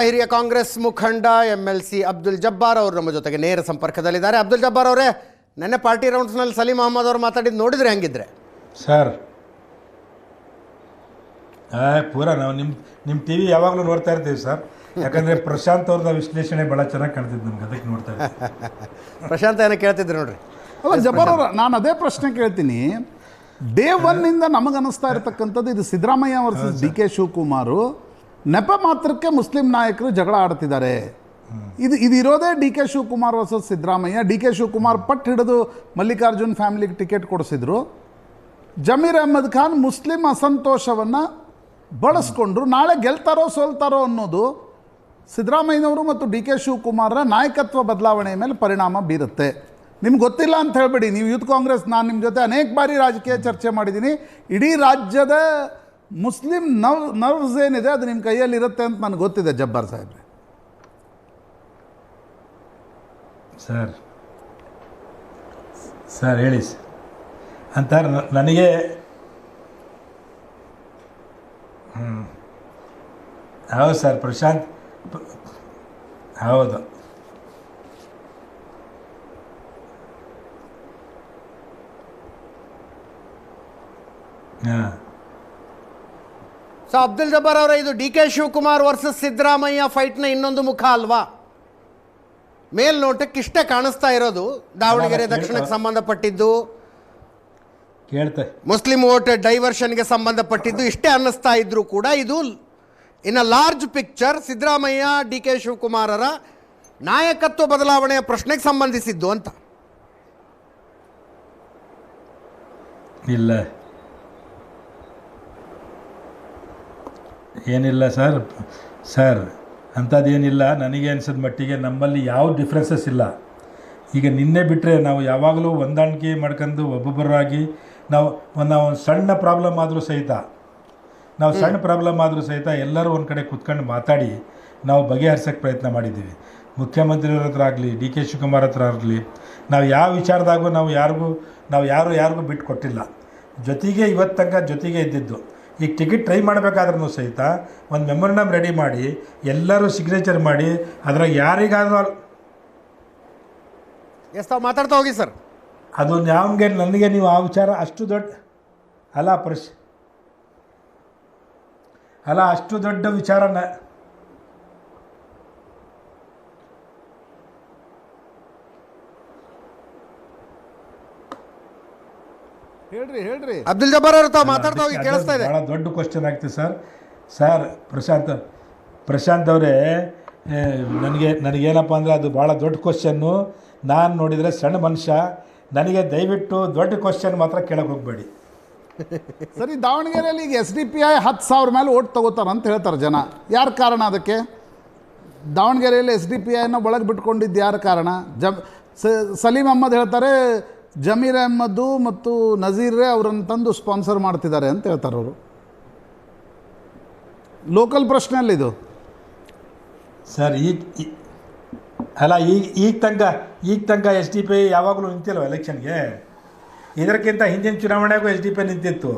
ಹಿರಿಯ ಕಾಂಗ್ರೆಸ್ ಮುಖಂಡ MLC ಅಬ್ದುಲ್ ಜಬ್ಬಾರ್ ಅವರು ನಮ್ಮ ಜೊತೆಗೆ ನೇರ ಸಂಪರ್ಕದಲ್ಲಿದ್ದಾರೆ. ಅಬ್ದುಲ್ ಜಬ್ಬಾರ್ ಅವರೇ, ನೆನ್ನೆ ಪಾರ್ಟಿ ರೌಂಡ್ಸ್ನಲ್ಲಿ ಸಲೀಂ ಅಹಮದ್ ಅವರು ಮಾತಾಡಿದ್ದು ನೋಡಿದ್ರೆ ಹೆಂಗಿದ್ರೆ ಸರ್? ಪೂರ ನಾವು ನಿಮ್ಮ ಟಿ ವಿ ಯಾವಾಗಲೂ ನೋಡ್ತಾ ಇರ್ತೀವಿ ಸರ್. ಯಾಕಂದರೆ ಪ್ರಶಾಂತ್ ಅವ್ರದ್ದು ವಿಶ್ಲೇಷಣೆ ಭಾಳ ಚೆನ್ನಾಗಿ ಕಾಣ್ತಿದ್ದು ನಮ್ಗೆ, ಅದಕ್ಕೆ ನೋಡ್ತಾ ಇದ್ದೀವಿ. ಪ್ರಶಾಂತ್ ಏನೋ ಕೇಳ್ತಿದ್ರು ನೋಡ್ರಿ. ಅಲ್ಲ ಜಬ್ಬಾರ್ ಅವ್ರ, ನಾನು ಅದೇ ಪ್ರಶ್ನೆ ಕೇಳ್ತೀನಿ. ಡೇ ಒನ್ನಿಂದ ನಮಗನ್ನಿಸ್ತಾ ಇರತಕ್ಕಂಥದ್ದು ಇದು ಸಿದ್ದರಾಮಯ್ಯ ವರ್ಸಸ್ DK ಶಿವಕುಮಾರ್ ನೆಪ ಮಾತ್ರಕ್ಕೆ ಮುಸ್ಲಿಂ ನಾಯಕರು ಜಗಳ ಆಡ್ತಿದ್ದಾರೆ. ಇದು ಇರೋದೇ DK Shivakumar versus Siddaramaiah. DK Shivakumar ಪಟ್ಟು ಹಿಡಿದು ಮಲ್ಲಿಕಾರ್ಜುನ್ ಫ್ಯಾಮಿಲಿಗೆ ಟಿಕೆಟ್ ಕೊಡಿಸಿದ್ರು. ಜಮೀರ್ ಅಹ್ಮದ್ ಖಾನ್ ಮುಸ್ಲಿಂ ಅಸಂತೋಷವನ್ನು ಬಳಸ್ಕೊಂಡ್ರು. ನಾಳೆ ಗೆಲ್ತಾರೋ ಸೋಲ್ತಾರೋ ಅನ್ನೋದು ಸಿದ್ದರಾಮಯ್ಯನವರು ಮತ್ತು DK ಶಿವಕುಮಾರರ ನಾಯಕತ್ವ ಬದಲಾವಣೆಯ ಮೇಲೆ ಪರಿಣಾಮ ಬೀರುತ್ತೆ. ನಿಮ್ಗೆ ಗೊತ್ತಿಲ್ಲ ಅಂತ ಹೇಳಬೇಡಿ. ನೀವು ಯೂತ್ ಕಾಂಗ್ರೆಸ್, ನಾನು ನಿಮ್ಮ ಜೊತೆ ಅನೇಕ ಬಾರಿ ರಾಜಕೀಯ ಚರ್ಚೆ ಮಾಡಿದ್ದೀನಿ. ಇಡೀ ರಾಜ್ಯದ ಮುಸ್ಲಿಂ ನರ್ವ್ಸ್ ಏನಿದೆ ಅದು ನಿಮ್ಮ ಕೈಯಲ್ಲಿ ಇರುತ್ತೆ ಅಂತ ನನಗೆ ಗೊತ್ತಿದೆ ಜಬ್ಬಾರ್ ಸಾಹೇಬ್ರೆ. ಸರ್ ಹೇಳಿ ಸರ್ ಅಂತಾರೆ ನನಗೆ. ಹೌದು ಸರ್, ಪ್ರಶಾಂತ್ ಹೌದು. ಸೊ ಅಬ್ದುಲ್ ಜಬ್ಬಾರ್ ಅವರೇ, ಇದು DK ಶಿವಕುಮಾರ್ ವರ್ಸಸ್ ಸಿದ್ದರಾಮಯ್ಯ ಫೈಟ್ನ ಇನ್ನೊಂದು ಮುಖ ಅಲ್ವಾ? ಮೇಲ್ನೋಟಕ್ಕೆ ಇಷ್ಟೇ ಕಾಣಿಸ್ತಾ ಇರೋದು. ದಾವಣಗೆರೆ ದಕ್ಷಿಣಕ್ಕೆ ಸಂಬಂಧಪಟ್ಟಿದ್ದು, ಕೇಳ್ತೆ ಮುಸ್ಲಿಂ ವೋಟ್ ಡೈವರ್ಷನ್ಗೆ ಸಂಬಂಧಪಟ್ಟಿದ್ದು ಇಷ್ಟೇ ಅನ್ನಿಸ್ತಾ ಇದ್ರು ಕೂಡ ಇದು in a large picture Siddaramaiah DK ಶಿವಕುಮಾರರ ನಾಯಕತ್ವ ಬದಲಾವಣೆಯ ಪ್ರಶ್ನೆಗೆ ಸಂಬಂಧಿಸಿದ್ದು ಅಂತ. ಇಲ್ಲ, ಏನಿಲ್ಲ ಸರ್ ಅಂಥದ್ದೇನಿಲ್ಲ. ನನಗೆ ಅನಿಸಿದ ಮಟ್ಟಿಗೆ ನಮ್ಮಲ್ಲಿ ಯಾವ ಡಿಫ್ರೆನ್ಸಸ್ ಇಲ್ಲ. ಈಗ ನಿನ್ನೆ ಬಿಟ್ಟರೆ ನಾವು ಯಾವಾಗಲೂ ಹೊಂದಾಣಿಕೆ ಮಾಡ್ಕೊಂಡು ಒಬ್ಬೊಬ್ಬರಾಗಿ ನಾವು ಸಣ್ಣ ಪ್ರಾಬ್ಲಮ್ ಆದರೂ ಸಹಿತ ಎಲ್ಲರೂ ಒಂದು ಕಡೆ ಕೂತ್ಕೊಂಡು ಮಾತಾಡಿ ನಾವು ಬಗೆಹರಿಸೋಕ್ಕೆ ಪ್ರಯತ್ನ ಮಾಡಿದ್ದೀವಿ. ಮುಖ್ಯಮಂತ್ರಿಯವ್ರ ಹತ್ರ ಆಗಲಿ, DK ಶಿವಕುಮಾರ್ ಹತ್ರ ಆಗಲಿ, ನಾವು ಯಾವ ವಿಚಾರದಾಗೂ ನಾವು ಯಾರಿಗೂ ಬಿಟ್ಟು ಕೊಟ್ಟಿಲ್ಲ. ಜೊತೆಗೆ ಇವತ್ತು ತನಕ ಜೊತೆಗೆ ಇದ್ದಿದ್ದು. ಈಗ ಟಿಕೆಟ್ ಟ್ರೈ ಮಾಡಬೇಕಾದ್ರೂ ಸಹಿತ ಒಂದು ಮೆಮೊರಂಡಮ್ ರೆಡಿ ಮಾಡಿ ಎಲ್ಲರೂ ಸಿಗ್ನೇಚರ್ ಮಾಡಿ ಅದ್ರಾಗ ಯಾರಿಗಾದ್ರೂ ಮಾತಾಡ್ತಾ ಹೋಗಿ ಸರ್. ಅದು ನನಗೆ ನೀವು ಆ ವಿಚಾರ ಅಷ್ಟು ದೊಡ್ಡ ಅಷ್ಟು ದೊಡ್ಡ ವಿಚಾರನ ಹೇಳ್ರಿ ಅಬ್ದುಲ್ ಜಬ್ಬಾರ್ ಅವರು ತಾವು ಮಾತಾಡ್ತಾ ಹೋಗಿ, ಕೇಳಿಸ್ತಾ ಇದೆ. ಭಾಳ ದೊಡ್ಡ ಕ್ವಶನ್ ಆಗ್ತದೆ ಸರ್. ಪ್ರಶಾಂತ್ ಅವರೇ, ನನಗೇನಪ್ಪ ಅಂದರೆ ಅದು ಭಾಳ ದೊಡ್ಡ ಕ್ವಶನ್ನು. ನಾನು ನೋಡಿದರೆ ಸಣ್ಣ ಮನುಷ್ಯ, ನನಗೆ ದಯವಿಟ್ಟು ದೊಡ್ಡ ಕ್ವಶನ್ ಮಾತ್ರ ಕೇಳಕ್ಕೆ ಹೋಗಬೇಡಿ. ಸರಿ, ದಾವಣಗೆರೆಯಲ್ಲಿ ಈಗ SDPI 10,000 ಮೇಲೆ ಓಟ್ ತಗೋತಾರಂತ ಹೇಳ್ತಾರೆ ಜನ. ಯಾರು ಕಾರಣ ಅದಕ್ಕೆ? ದಾವಣಗೆರೆಯಲ್ಲಿ SDPIನ ಒಳಗೆ ಬಿಟ್ಕೊಂಡಿದ್ದು ಯಾರು ಕಾರಣ? ಸಲೀಂ ಅಹಮದ್ ಹೇಳ್ತಾರೆ ಜಮೀರ್ ಅಹ್ಮದ್ದು ಮತ್ತು ನಜೀರ್ರೆ ಅವರನ್ನು ತಂದು ಸ್ಪಾನ್ಸರ್ ಮಾಡ್ತಿದ್ದಾರೆ ಅಂತ ಹೇಳ್ತಾರೆ ಅವರು. ಲೋಕಲ್ ಪ್ರಶ್ನೆಯಲ್ಲಿದು ಸರ್. ಈಗ ತನಕ SDPI ಯಾವಾಗಲೂ ನಿಂತಿಲ್ವ ಎಲೆಕ್ಷನ್ಗೆ? ಇದಕ್ಕಿಂತ ಹಿಂದಿನ ಚುನಾವಣೆಗೂ SDPI ನಿಂತಿತ್ತು.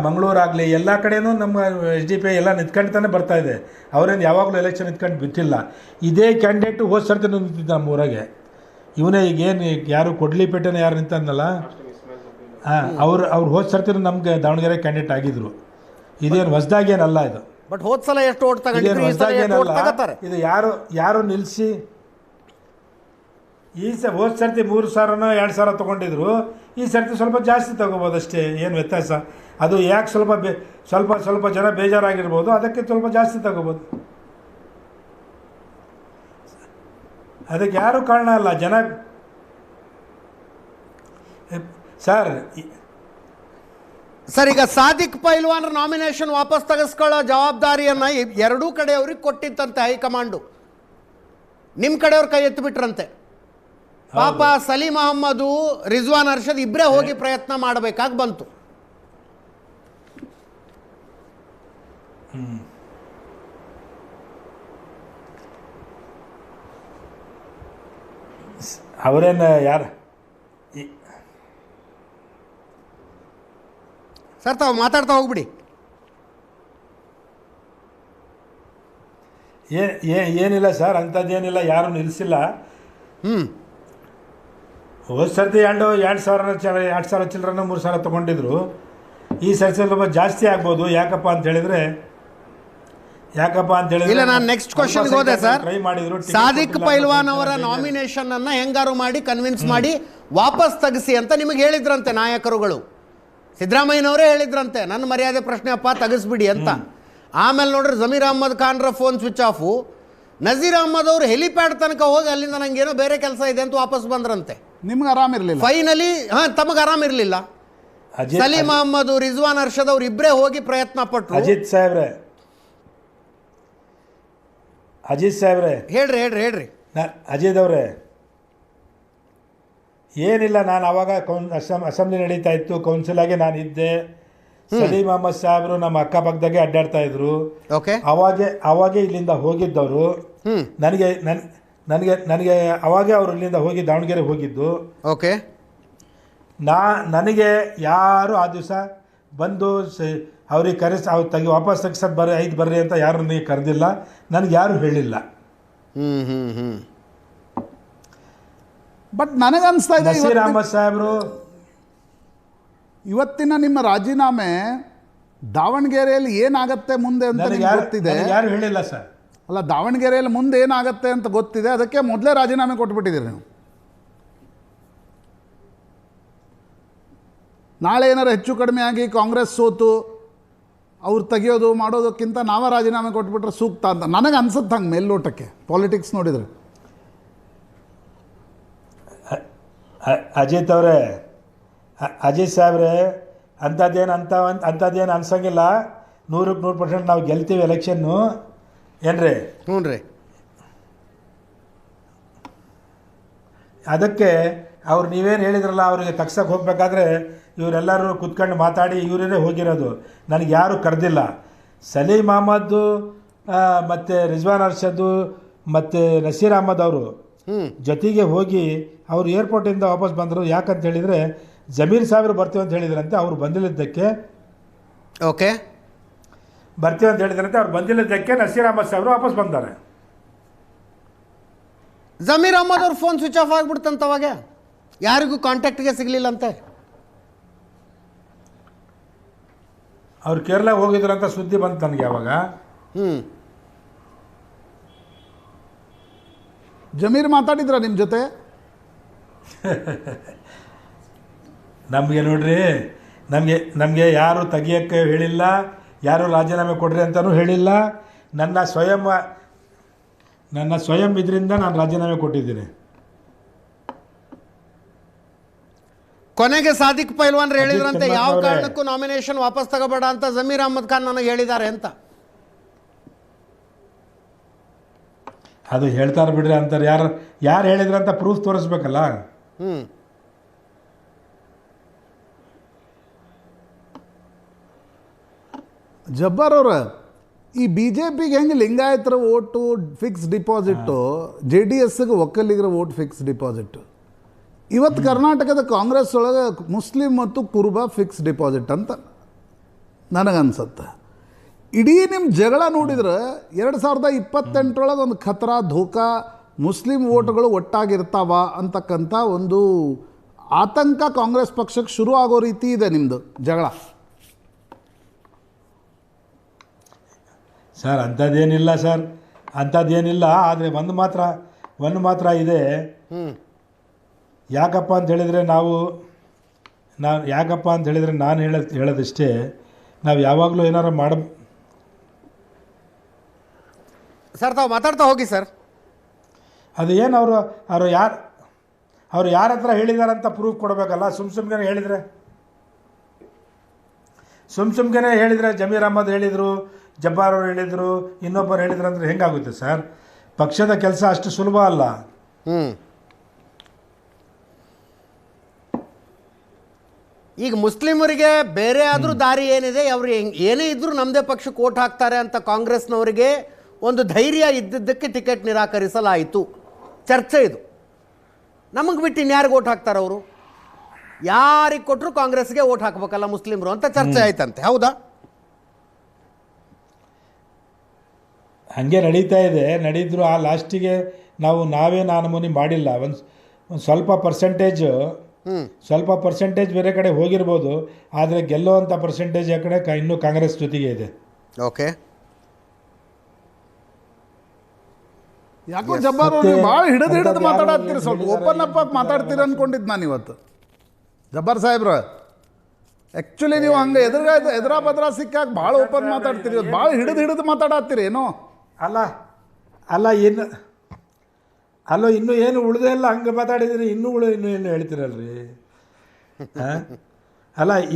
ಮಂಗಳೂರಾಗಲಿ ಎಲ್ಲ ಕಡೆಯೂ ನಮ್ಮ SDPI ಎಲ್ಲ ನಿಂತ್ಕೊಂಡ್ತಾನೆ ಬರ್ತಾಯಿದೆ. ಅವರೇನು ಯಾವಾಗಲೂ ಎಲೆಕ್ಷನ್ ನಿಂತ್ಕೊಂಡು ಬಿಟ್ಟಿಲ್ಲ. ಇದೇ ಕ್ಯಾಂಡಿಡೇಟು ಹೋದ ಸರ್ತಿನೂ ನಿಂತಿದ್ದ ನಮ್ಮ ಊರಾಗೆ. ಇವನೇ ಈಗೇನು ಯಾರು ಕೊಡ್ಲಿಪೇಟೆನ ಯಾರು ನಿಂತಂದಲ್ಲ, ಅವ್ರು ಹೋದ ಸರ್ತಿನೂ ನಮಗೆ ದಾವಣಗೆರೆ ಕ್ಯಾಂಡಿಡೇಟ್ ಆಗಿದ್ರು. ಇದೇನು ಹೊಸದಾಗೇನಲ್ಲ ಇದು. ಬಟ್ ಹೋದ ಸಲ ಎಷ್ಟು ಓಟ್ ತಗೊಂಡಿದ್ರು, ಇದು ಯಾರು ನಿಲ್ಲಿಸಿ ಹೋದ ಸರ್ತಿ 3,000ನೋ 2,000 ತೊಗೊಂಡಿದ್ರು. ಈ ಸರ್ತಿ ಸ್ವಲ್ಪ ಜಾಸ್ತಿ ತೊಗೋಬೋದು ಅಷ್ಟೇ, ಏನು ವ್ಯತ್ಯಾಸ. ಅದು ಯಾಕೆ ಸ್ವಲ್ಪ ಜನ ಬೇಜಾರಾಗಿರ್ಬೋದು, ಅದಕ್ಕೆ ಸ್ವಲ್ಪ ಜಾಸ್ತಿ ತೊಗೋಬೋದು. ಅದಕ್ಕೆ ಯಾರೂ ಕಾರಣ ಅಲ್ಲ ಜನ. ಸರ್, ಈಗ ಸಾದಿಕ್ ಪೈಲ್ವಾನ್ರ ನಾಮಿನೇಷನ್ ವಾಪಸ್ ತೆಗೆಸ್ಕೊಳ್ಳೋ ಜವಾಬ್ದಾರಿಯನ್ನು ಎರಡೂ ಕಡೆಯವ್ರಿಗೆ ಕೊಟ್ಟಿತ್ತಂತೆ ಹೈಕಮಾಂಡು. ನಿಮ್ಮ ಕಡೆಯವ್ರ ಕೈ ಎತ್ತಿಬಿಟ್ರಂತೆ. ಪಾಪ ಸಲೀಂ ಅಹಮ್ಮದು, ರಿಜ್ವಾನ್ ಅರ್ಷದ್ ಇಬ್ಬರೇ ಹೋಗಿ ಪ್ರಯತ್ನ ಮಾಡಬೇಕಾಗಿ ಬಂತು. ಅವರೇನು ಯಾರು ಸರ್ ತಾವು ಮಾತಾಡ್ತಾ ಹೋಗ್ಬಿಡಿ. ಏನಿಲ್ಲ ಸರ್, ಅಂಥದ್ದೇನಿಲ್ಲ, ಯಾರೂ ನಿಲ್ಲಿಸಿಲ್ಲ. ಹೋದ ಸರ್ತಿ ಎರಡು ಸಾವಿರ ಚಿಲ್ಲರನ್ನ 3,000 ತೊಗೊಂಡಿದ್ರು. ಈ ಸರ್ತಿ ಸ್ವಲ್ಪ ಜಾಸ್ತಿ ಆಗ್ಬೋದು. ಯಾಕಪ್ಪ ಅಂತ ಹೇಳಿದ್ರೆ ಇಲ್ಲ, ನಾನು ನೆಕ್ಸ್ಟ್ ಕ್ವಶನ್ಗೆ ಹೋದೆ ಸರ್. ಟ್ರೈ ಮಾಡಿದ್ರು. ಸಾದಿಕ್ ಪೈಲ್ವಾನ್ ಅವರ ನಾಮಿನೇಷನ್ ಅನ್ನ ಹೆಂಗಾರು ಮಾಡಿ ಕನ್ವಿನ್ಸ್ ಮಾಡಿ ವಾಪಸ್ ತೆಗಿಸಿ ಅಂತ ನಿಮಗೆ ಹೇಳಿದ್ರಂತೆ ನಾಯಕರುಗಳು. ಸಿದ್ದರಾಮಯ್ಯನವರೇ ಹೇಳಿದ್ರಂತೆ, ನನ್ನ ಮರ್ಯಾದೆ ಪ್ರಶ್ನೆ ಅಪ್ಪ ತೆಗಿಸ್ಬಿಡಿ ಅಂತ. ಆಮೇಲೆ ನೋಡ್ರಿ ಜಮೀರ್ ಅಹ್ಮದ್ ಖಾನ್ರ phone switch off. Nazeer Ahmed ಅವರು ಹೆಲಿಪ್ಯಾಡ್ ತನಕ ಹೋಗಿ ಅಲ್ಲಿಂದ ನಂಗೇನೋ ಬೇರೆ ಕೆಲಸ ಇದೆ ಅಂತ ವಾಪಸ್ ಬಂದ್ರಂತೆ. ನಿಮ್ಗೆ ಆರಾಮಿರ್ಲಿಲ್ಲ ಫೈನಲಿ. ತಮಗೆ ಆರಾಮಿರ್ಲಿಲ್ಲ. ಸಲೀಂ ಅಹ್ಮದ್, ರಿಜ್ವಾನ್ ಅರ್ಷದ್ ಅವ್ರು ಇಬ್ಬರೇ ಹೋಗಿ ಪ್ರಯತ್ನ ಪಟ್ಟರು. ಅಜಿತ್ ಸಾಹೇಬ್ರೆ ಹೇಳ್ರಿ ಅಜಿತ್ ಅವರೇ, ಏನಿಲ್ಲ, ನಾನು ಅವಾಗ ಅಸೆಂಬ್ಲಿ ನಡೀತಾ ಇತ್ತು, ಕೌನ್ಸಿಲ್ ಆಗಿ ನಾನು ಇದ್ದೆ. ಸಲೀಂ ಅಹ್ಮದ್ ಸಾಹೇಬ್ರು ನಮ್ಮ ಅಕ್ಕಪಕ್ಕದಾಗೆ ಅಡ್ಡಾಡ್ತಾ ಇದ್ರು. ಅವಾಗೆ ಇಲ್ಲಿಂದ ಹೋಗಿದ್ದವರು. ನನಗೆ ಅವಾಗೆ ಅವರು ಇಲ್ಲಿಂದ ಹೋಗಿ ದಾವಣಗೆರೆ ಹೋಗಿದ್ದು. ಓಕೆ. ನನಗೆ ಯಾರು ಆ ದಿವಸ ಬಂದು ಅವ್ರಿಗೆ ಅವ್ರು ವಾಪಸ್ ತೆಗ್ಸೋದು ಬರ್ರಿ ಅಂತ ಯಾರು ನನಗೆ ಕರೆದಿಲ್ಲ, ನನಗೆ ಯಾರು ಹೇಳಿಲ್ಲ. ಬಟ್ ನನಗನ್ಸ್ತಾ ಇದೆ ನಸೀರ್ ಅಹಮದ್ ಸಾಹೇಬ್ರು ಇವತ್ತಿನ ನಿಮ್ಮ ರಾಜೀನಾಮೆ ದಾವಣಗೆರೆಯಲ್ಲಿ ಏನಾಗತ್ತೆ ಮುಂದೆ ಅಂತ ಗೊತ್ತಿದೆ. ಯಾರು ಹೇಳಿಲ್ಲ ಸರ್. ಅಲ್ಲ, ದಾವಣಗೆರೆಯಲ್ಲಿ ಮುಂದೆ ಏನಾಗತ್ತೆ ಅಂತ ಗೊತ್ತಿದೆ, ಅದಕ್ಕೆ ಮೊದಲೇ ರಾಜೀನಾಮೆ ಕೊಟ್ಬಿಟ್ಟಿದ್ದೀರಿ ನೀವು. ನಾಳೆ ಏನಾರು ಹೆಚ್ಚು ಕಡಿಮೆ ಆಗಿ ಕಾಂಗ್ರೆಸ್ ಸೋತು ಅವ್ರು ತೆಗಿಯೋದು ಮಾಡೋದಕ್ಕಿಂತ ನಾವೇ ರಾಜೀನಾಮೆ ಕೊಟ್ಬಿಟ್ರೆ ಸೂಕ್ತ ಅಂತ ನನಗೆ ಅನ್ಸುತ್ತೆ. ಹಂಗೆ ಮೇಲ್ನೋಟಕ್ಕೆ ಪಾಲಿಟಿಕ್ಸ್ ನೋಡಿದರೆ. ಅಜಿತ್ ಅವರೇ, ಅಜಿತ್ ಸಾಹೇಬ್ರೆ, ಅಂಥದ್ದೇನು ಅನ್ಸಂಗಿಲ್ಲ. 100% ನಾವು ಗೆಲ್ತೀವಿ ಎಲೆಕ್ಷನ್ನು. ಏನ್ರಿ? ಹ್ಞೂ ರೀ. ಅದಕ್ಕೆ ಅವ್ರು ನೀವೇನು ಹೇಳಿದ್ರಲ್ಲ, ಅವರಿಗೆ ತಗ್ಸಕ್ಕೆ ಹೋಗ್ಬೇಕಾದ್ರೆ ಇವರೆಲ್ಲರೂ ಕುತ್ಕೊಂಡು ಮಾತಾಡಿ ಇವರೇ ಹೋಗಿರೋದು. ನನಗೆ ಯಾರೂ ಕರೆದಿಲ್ಲ. ಸಲೀಂ ಅಹಮದ್ದು ಮತ್ತು ರಿಜ್ವಾನ್ ಅರ್ಷದ್ದು ಮತ್ತು ನಸೀರ್ ಅಹಮದ್ ಅವರು ಜೊತೆಗೆ ಹೋಗಿ ಅವರು ಏರ್ಪೋರ್ಟಿಂದ ವಾಪಸ್ ಬಂದರು. ಯಾಕಂತ ಹೇಳಿದರೆ ಜಮೀರ್ ಸಾಹೇಬ್ರು ಬರ್ತೀವಿ ಅಂತ ಹೇಳಿದ್ರಂತೆ. ಅವ್ರು ಬಂದಿಲ್ಲದಕ್ಕೆ ಓಕೆ ಬರ್ತೀವಿ ಅಂತ ಹೇಳಿದ್ರಂತೆ. ಅವ್ರು ಬಂದಿಲ್ಲದಕ್ಕೆ ನಸೀರ್ ಅಹಮದ್ ಸಾಹೇಬ್ರು ವಾಪಸ್ ಬಂದಾರೆ. ಜಮೀರ್ ಅಹಮದ್ ಅವ್ರ ಫೋನ್ ಸ್ವಿಚ್ ಆಫ್ ಆಗಿಬಿಡ್ತಂತ. ಅವಾಗ ಯಾರಿಗೂ ಕಾಂಟ್ಯಾಕ್ಟ್ಗೆ ಸಿಗಲಿಲ್ಲಂತೆ. ಅವ್ರು ಕೇರಳ ಹೋಗಿದ್ರಂತ ಸುದ್ದಿ ಬಂತು ನನಗೆ ಅವಾಗ. ಜಮೀರ್ ಮಾತಾಡಿದ್ರ ನಿಮ್ಮ ಜೊತೆ? ನಮಗೆ ನೋಡ್ರಿ, ನಮಗೆ ಯಾರು ತೆಗಿಯೋಕ್ಕೆ ಹೇಳಿಲ್ಲ, ಯಾರು ರಾಜೀನಾಮೆ ಕೊಡ್ರಿ ಅಂತಲೂ ಹೇಳಿಲ್ಲ. ನನ್ನ ಸ್ವಯಂ ಇದರಿಂದ ನಾನು ರಾಜೀನಾಮೆ ಕೊಟ್ಟಿದ್ದೀನಿ. ಕೊನೆಗೆ ಸಾದಿಕ್ ಪೈಲ್ವಾನ್ ಹೇಳಿದ್ರಂತೆ, ಯಾವ ಕಾರಣಕ್ಕೂ ನಾಮಿನೇಷನ್ ವಾಪಸ್ ತಗೋಬೇಡ ಅಂತ ಜಮೀರ್ ಅಹಮದ್ ಖಾನ್ ನನಗೆ ಹೇಳಿದ್ದಾರೆ ಅಂತ. ಅದು ಹೇಳ್ತಾರೆ ಬಿಡ್ರಿ ಅಂತಾರೆ. ಯಾರು ಹೇಳಿದ್ರಂತ ಪ್ರೂಫ್ ತೋರಿಸ್ಬೇಕಲ್ಲ. ಜಬ್ಬಾರ್ ಅವ್ರ, ಈ BJPಗೆ ಹೆಂಗೆ ಲಿಂಗಾಯತರ ಓಟು ಫಿಕ್ಸ್ ಡಿಪಾಸಿಟ್ಟು, JDSಗೆ ಒಕ್ಕಲಿಗರ ಓಟ್ ಫಿಕ್ಸ್ ಡಿಪಾಸಿಟ್ಟು, ಇವತ್ತು ಕರ್ನಾಟಕದ ಕಾಂಗ್ರೆಸ್ ಒಳಗೆ ಮುಸ್ಲಿಂ ಮತ್ತು ಕುರುಬ ಫಿಕ್ಸ್ ಡಿಪಾಸಿಟ್ ಅಂತ ನನಗನ್ಸುತ್ತೆ. ಇಡೀ ನಿಮ್ಮ ಜಗಳ ನೋಡಿದ್ರೆ 2028 ಒಂದು ಖತರಾ ಧೋಕಾ ಮುಸ್ಲಿಂ ಓಟ್ಗಳು ಒಟ್ಟಾಗಿರ್ತಾವ ಅಂತಕ್ಕಂಥ ಒಂದು ಆತಂಕ ಕಾಂಗ್ರೆಸ್ ಪಕ್ಷಕ್ಕೆ ಶುರು ಆಗೋ ರೀತಿ ಇದೆ ನಿಮ್ಮದು ಜಗಳ. ಸರ್ ಅಂಥದ್ದೇನಿಲ್ಲ ಸರ್, ಅಂಥದ್ದೇನಿಲ್ಲ. ಆದರೆ ಒಂದು ಮಾತ್ರ ಇದೆ. ಯಾಕಪ್ಪ ಅಂತ ಹೇಳಿದರೆ ನಾನು ಹೇಳೋದಿಷ್ಟೇ, ನಾವು ಯಾವಾಗಲೂ ಏನಾರು ಸರ್ ತಾವು ಮಾತಾಡ್ತಾ ಹೋಗಿ ಸರ್. ಅದು ಏನು ಅವರು ಯಾರ ಹತ್ರ ಹೇಳಿದಾರಂತ ಪ್ರೂಫ್ ಕೊಡಬೇಕಲ್ಲ. ಸುಮ್ನೆ ಹೇಳಿದರೆ ಜಮೀರ್ ಅಹಮದ್ ಹೇಳಿದರು, ಜಬ್ಬಾರ್ ಅವರು ಹೇಳಿದರು, ಇನ್ನೊಬ್ಬರು ಹೇಳಿದ್ರು ಅಂದರೆ ಹೆಂಗಾಗುತ್ತೆ ಸರ್? ಪಕ್ಷದ ಕೆಲಸ ಅಷ್ಟು ಸುಲಭ ಅಲ್ಲ. ಈಗ ಮುಸ್ಲಿಮರಿಗೆ ಬೇರೆ ಆದರೂ ದಾರಿ ಏನಿದೆ, ಅವರು ಏನೇ ಇದ್ದರೂ ನಮ್ಮದೇ ಪಕ್ಷಕ್ಕೆ ಓಟ್ ಹಾಕ್ತಾರೆ ಅಂತ ಕಾಂಗ್ರೆಸ್ನವರಿಗೆ ಒಂದು ಧೈರ್ಯ ಇದ್ದಿದ್ದಕ್ಕೆ ಟಿಕೆಟ್ ನಿರಾಕರಿಸಲಾಯಿತು. ಚರ್ಚೆ ಇದು. ನಮಗೆ ಬಿಟ್ಟು ಇನ್ಯಾರಿಗೆ ಓಟ್ ಹಾಕ್ತಾರೆ ಅವರು? ಯಾರಿಗೆ ಕೊಟ್ಟರು ಕಾಂಗ್ರೆಸ್ಗೆ ಓಟ್ ಹಾಕಬೇಕಲ್ಲ ಮುಸ್ಲಿಮರು ಅಂತ ಚರ್ಚೆ ಆಯ್ತಂತೆ. ಹೌದಾ? ಹಾಗೆ ನಡೀತಾ ಇದೆ. ನಡೀದ್ರು ಆ ಲಾಸ್ಟಿಗೆ ನಾವೇ ನಾನಮೂನಿ ಮಾಡಿಲ್ಲ. ಒಂದು ಸ್ವಲ್ಪ ಪರ್ಸೆಂಟೇಜ್ ಬೇರೆ ಕಡೆ ಹೋಗಿರ್ಬೋದು, ಆದರೆ ಗೆಲ್ಲುವಂಥ ಪರ್ಸೆಂಟೇಜ್ ಆ ಕಡೆ ಇನ್ನೂ ಕಾಂಗ್ರೆಸ್ ಜೊತೆಗೆ ಇದೆ. ಓಕೆ, ಯಾಕೋ ಜಬ್ಬಾರ್ ಅವ್ರಿಗೆ ಭಾಳ ಹಿಡಿದು ಮಾತಾಡತ್ತೀರಿ, ಸ್ವಲ್ಪ ಓಪನ್ ಅಪ್ ಆಗಿ ಮಾತಾಡ್ತೀರಿ ಅಂದ್ಕೊಂಡಿದ್ದು ನಾನು ಇವತ್ತು. ಜಬ್ಬಾರ್ ಸಾಹೇಬ್ರ, ಆ್ಯಕ್ಚುಲಿ ನೀವು ಹಂಗೆ ಎದುರಾ ಬದ್ರಾ ಸಿಕ್ಕಾಗ ಭಾಳ ಓಪನ್ ಮಾತಾಡ್ತೀರಿ, ಇವತ್ತು ಭಾಳ ಹಿಡಿದು ಮಾತಾಡತ್ತೀರಿ ಏನೋ. ಇನ್ನೂ ಏನು ಉಳಿದೇ ಇಲ್ಲ, ಹಂಗೆ ಮಾತಾಡಿದ್ರೆ ಇನ್ನೂ ಏನು ಹೇಳ್ತೀರಲ್ರಿ?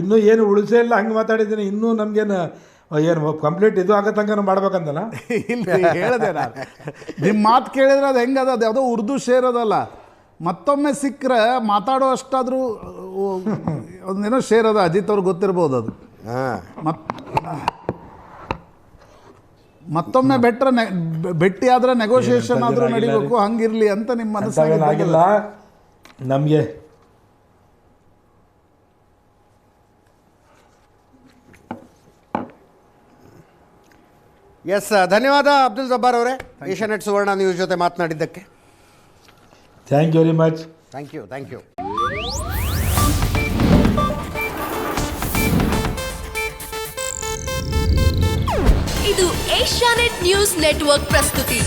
ಇನ್ನೂ ಏನು ಉಳಿಸೇ ಇಲ್ಲ, ಹಂಗೆ ಮಾತಾಡಿದ್ದೀನಿ. ಇನ್ನೂ ನಮಗೇನು ಕಂಪ್ಲೀಟ್ ಇದು ಆಗೋ ತನಕ ಮಾಡ್ಬೇಕಂತಲ್ಲ. ಇಲ್ಲ, ಹೇಳಿದೆ ನಾನು. ನಿಮ್ಮ ಮಾತು ಕೇಳಿದ್ರೆ ಅದು ಹೆಂಗದ, ಅದು ಯಾವುದೋ ಉರ್ದು ಶೇರ್ ಅದಲ್ಲ, ಮತ್ತೊಮ್ಮೆ ಸಿಕ್ಕರೆ ಮಾತಾಡೋ ಅಷ್ಟಾದರೂ ಒಂದೇನೋ ಶೇರ್ ಅದ, ಅಜಿತ್ ಅವ್ರಿಗೆ ಗೊತ್ತಿರ್ಬೋದು ಅದು. ಮತ್ತೊಮ್ಮೆ ಭೇಟಿ ಆದ್ರೆ ನೆಗೋಷಿಯೇಷನ್ ಆದರೂ ನಡಿಬೇಕು, ಹಂಗಿರ್ಲಿ ಅಂತ ನಿಮ್ಮ ಮನಸ್ಸಾಗಿಲ್ಲ ನಮಗೆ. ಎಸ್, ಧನ್ಯವಾದ ಅಬ್ದುಲ್ ಜಬ್ಬಾರ್ ಅವರೇ, ಏಷ್ಯಾನೆಟ್ ಸುವರ್ಣ ನ್ಯೂಸ್ ಜೊತೆ ಮಾತನಾಡಿದ್ದಕ್ಕೆ. Thank you very much. Thank you. ಇದು ಏಷ್ಯಾನೆಟ್ ನ್ಯೂಸ್ ನೆಟ್ವರ್ಕ್ ಪ್ರಸ್ತುತಿ.